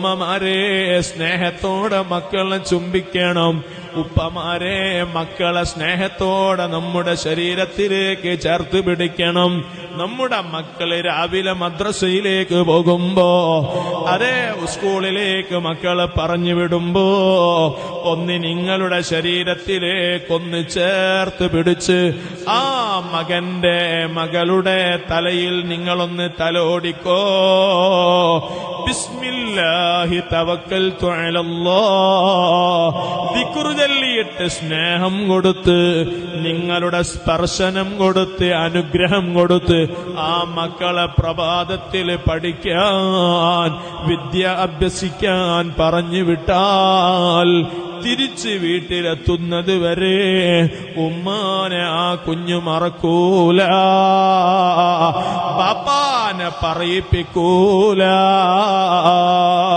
ഉമ്മമാരെ സ്നേഹത്തോടെ മക്കളെ ചുംബിക്കണം. ഉപ്പമാരെ മക്കളെ സ്നേഹത്തോടെ നമ്മുടെ ശരീരത്തിലേക്ക് ചേർത്ത് പിടിക്കണം. നമ്മുടെ മക്കള് രാവിലെ മദ്രസയിലേക്ക് പോകുമ്പോ, അതേ സ്കൂളിലേക്ക് മക്കളെ പറഞ്ഞു വിടുമ്പോ ഒന്ന് നിങ്ങളുടെ ശരീരത്തിലേക്കൊന്ന് ചേർത്ത് പിടിച്ച് ആ മകന്റെ മകളുടെ തലയിൽ നിങ്ങളൊന്ന് തലോടിക്കോ. ബിസ്മില്ലാഹി തവക്കൽതു അലല്ലാഹ് ദിക്ർ ചൊല്ലിയിട്ട് സ്നേഹം കൊടുത്ത്, നിങ്ങളുടെ സ്പർശനം കൊടുത്ത്, അനുഗ്രഹം കൊടുത്ത് ആ മക്കളെ പ്രഭാതത്തിൽ പഠിക്കാൻ, വിദ്യ അഭ്യസിക്കാൻ പറഞ്ഞു വിട്ടാൽ തിരിച്ച് വീട്ടിലെത്തുന്നത് വരെ ഉമ്മാനെ ആ കുഞ്ഞു മറക്കൂല, ബാപ്പാനെ പറയിപ്പിക്കൂല.